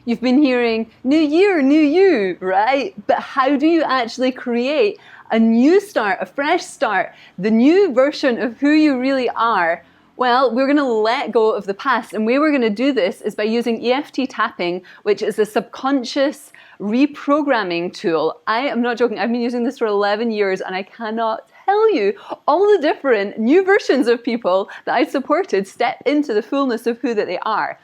You've been hearing new year, new you, right? But how do you actually create a new start, a fresh start, the new version of who you really are? Well, we're going to let go of the past. And the way we're going to do this is by using EFT tapping, which is a subconscious reprogramming tool. I am not joking. I've been using this for 11 years and I cannot tell you all the different new versions of people that I supported step into the fullness of who that they are.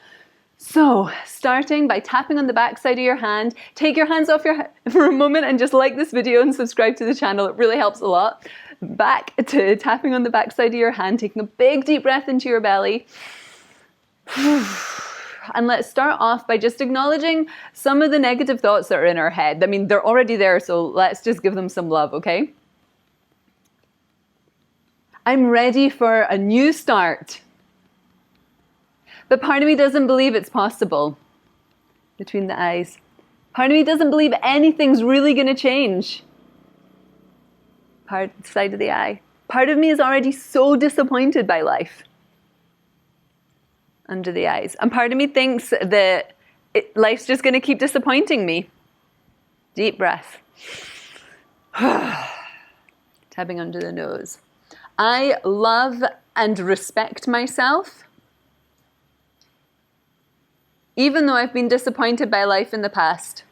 So, starting by tapping on the back side of your hand, take your hands off for a moment and just like this video and subscribe to the channel. It really helps a lot. Back to tapping on the back side of your hand, taking a big deep breath into your belly. And let's start off by just acknowledging some of the negative thoughts that are in our head. I mean, they're already there, so let's just give them some love, okay? I'm ready for a new start. But part of me doesn't believe it's possible. Between the eyes. Part of me doesn't believe anything's really going to change. Side of the eye. Part of me is already so disappointed by life. Under the eyes. And part of me thinks that life's just going to keep disappointing me. Deep breath. Tapping under the nose. I love and respect myself. Even though I've been disappointed by life in the past.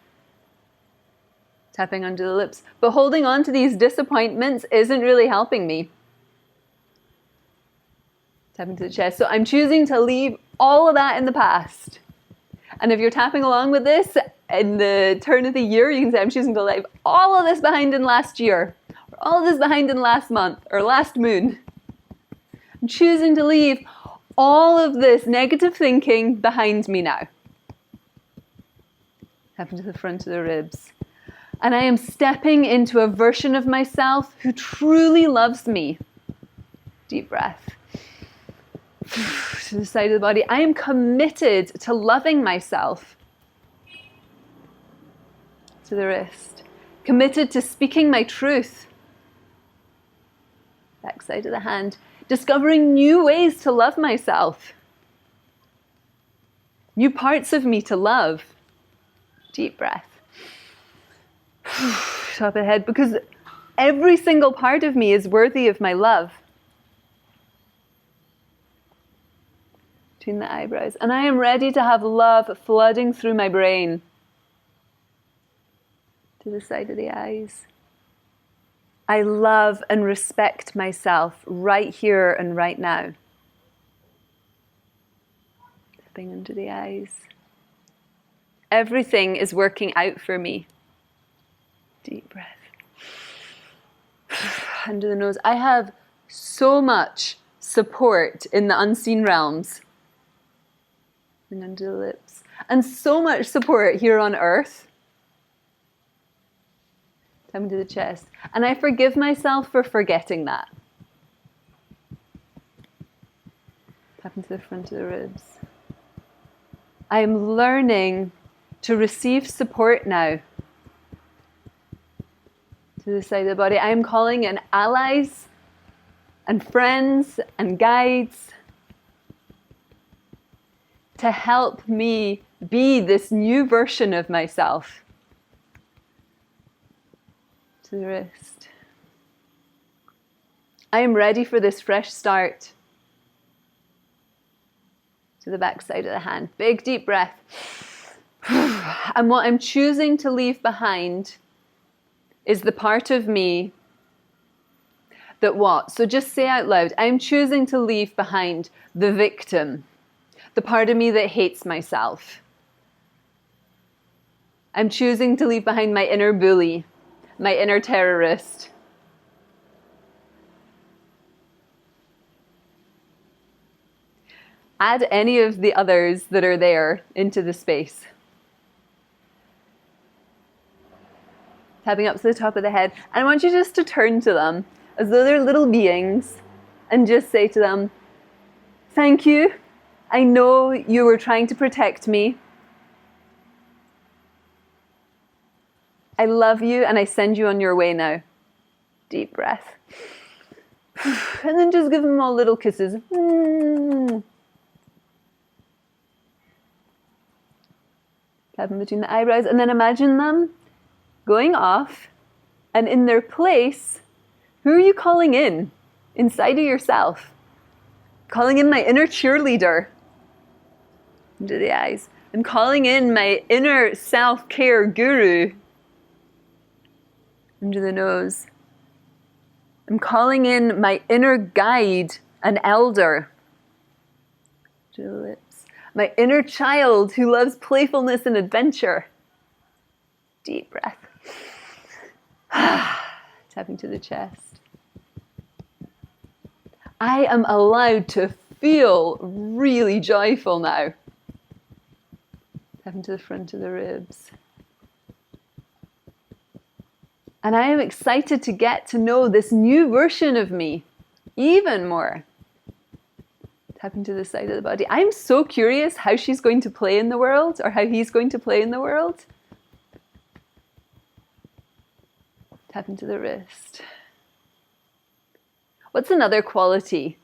Tapping under the lips. But holding on to these disappointments isn't really helping me. Tapping to the chest. So I'm choosing to leave all of that in the past. And if you're tapping along with this, in the turn of the year, you can say, I'm choosing to leave all of this behind in last year. Or all of this behind in last month. Or last moon. I'm choosing to leave all of this negative thinking behind me now. Tapping to the front of the ribs. And I am stepping into a version of myself who truly loves me. Deep breath. To the side of the body. I am committed to loving myself. To the wrist. Committed to speaking my truth. Back side of the hand. Discovering new ways to love myself. New parts of me to love. Deep breath. Top of the head, because every single part of me is worthy of my love. Between the eyebrows. And I am ready to have love flooding through my brain. To the side of the eyes. I love and respect myself right here and right now. Tapping under the eyes. Everything is working out for me. Deep breath. Under the nose. I have so much support in the unseen realms. And under the lips. And so much support here on earth. Tapping to the chest. And I forgive myself for forgetting that. Tapping to the front of the ribs. I am learning to receive support now. To the side of the body. I am calling in allies and friends and guides to help me be this new version of myself. To the wrist. I am ready for this fresh start. To the back side of the hand. Big deep breath. And what I'm choosing to leave behind is the part of me that what? So just say out loud, I'm choosing to leave behind the victim. The part of me that hates myself. I'm choosing to leave behind my inner bully. My inner terrorist. Add any of the others that are there into the space. Tapping up to the top of the head. And I want you just to turn to them as though they're little beings and just say to them, thank you. I know you were trying to protect me. I love you and I send you on your way now. Deep breath. And then just give them all little kisses. Tapping between the eyebrows, and then imagine them going off, and in their place, who are you calling in inside of yourself? Calling in my inner cheerleader into the eyes. I'm calling in my inner self-care guru under the nose. I'm calling in my inner guide, an elder, to the lips. My inner child who loves playfulness and adventure. Deep breath. Tapping to the chest. I am allowed to feel really joyful now. Tapping to the front of the ribs. And I am excited to get to know this new version of me even more. Tapping to the side of the body. I'm so curious how she's going to play in the world, or how he's going to play in the world. Tapping to the wrist. What's another quality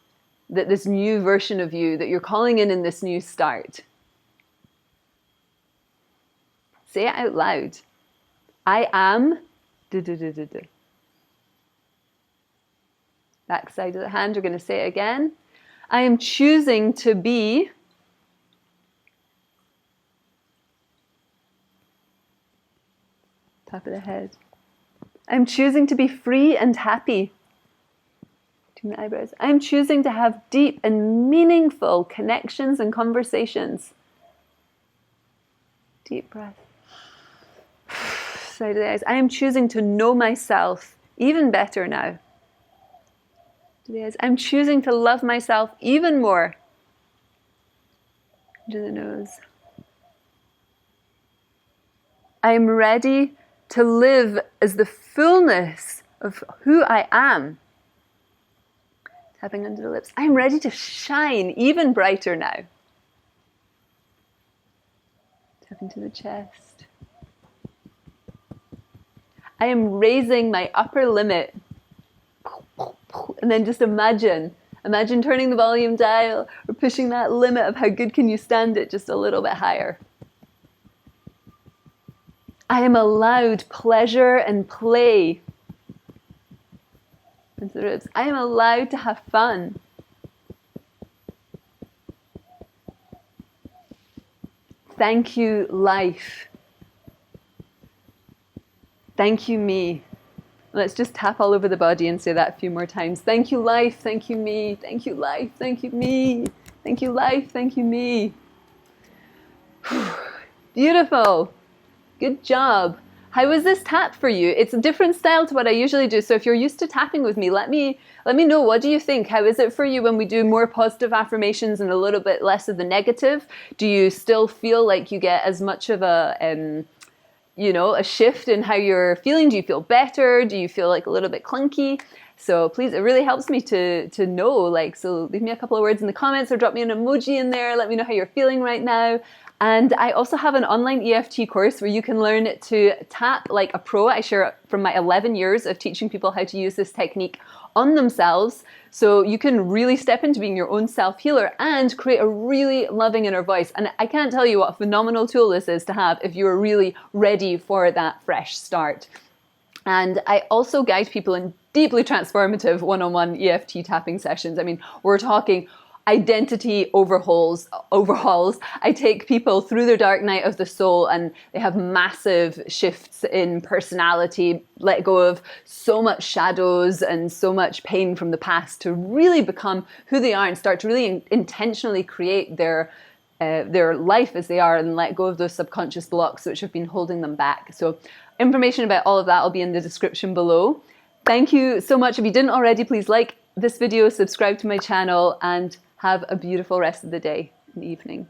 that this new version of you that you're calling in this new start? Say it out loud. I am. Back side of the hand, you're going to say it again. I am choosing to be. Top of the head. I'm choosing to be free and happy. Between the eyebrows. I'm choosing to have deep and meaningful connections and conversations. Deep breath. Side of the eyes. I am choosing to know myself even better now. I'm choosing to love myself even more. Into the nose. I am ready to live as the fullness of who I am. Tapping under the lips. I'm ready to shine even brighter now. Tapping to the chest. I am raising my upper limit. And then just imagine turning the volume dial or pushing that limit of how good can you stand it just a little bit higher. I am allowed pleasure and play. Into the ribs. I am allowed to have fun. Thank you, life. Thank you, me. Let's just tap all over the body and say that a few more times. Thank you, life. Thank you, me. Thank you, life. Thank you, me. Thank you, life. Thank you, me. Beautiful. Good job. How was this tap for you? It's a different style to what I usually do. So if you're used to tapping with me, let me know. What do you think? How is it for you when we do more positive affirmations and a little bit less of the negative? Do you still feel like you get as much of a shift in how you're feeling? Do you feel better? Do you feel like a little bit clunky? So please, it really helps me to know, so leave me a couple of words in the comments or drop me an emoji in there. Let me know how you're feeling right now. And I also have an online EFT course where you can learn to tap like a pro. I share from my 11 years of teaching people how to use this technique on themselves. So you can really step into being your own self-healer and create a really loving inner voice. And I can't tell you what a phenomenal tool this is to have if you're really ready for that fresh start. And I also guide people in deeply transformative one-on-one EFT tapping sessions. I mean, we're talking identity overhauls. I take people through their dark night of the soul and they have massive shifts in personality, let go of so much shadows and so much pain from the past to really become who they are and start to really intentionally create their life as they are and let go of those subconscious blocks which have been holding them back. So information about all of that will be in the description below. Thank you so much. If you didn't already, please like this video, subscribe to my channel, and have a beautiful rest of the day and evening.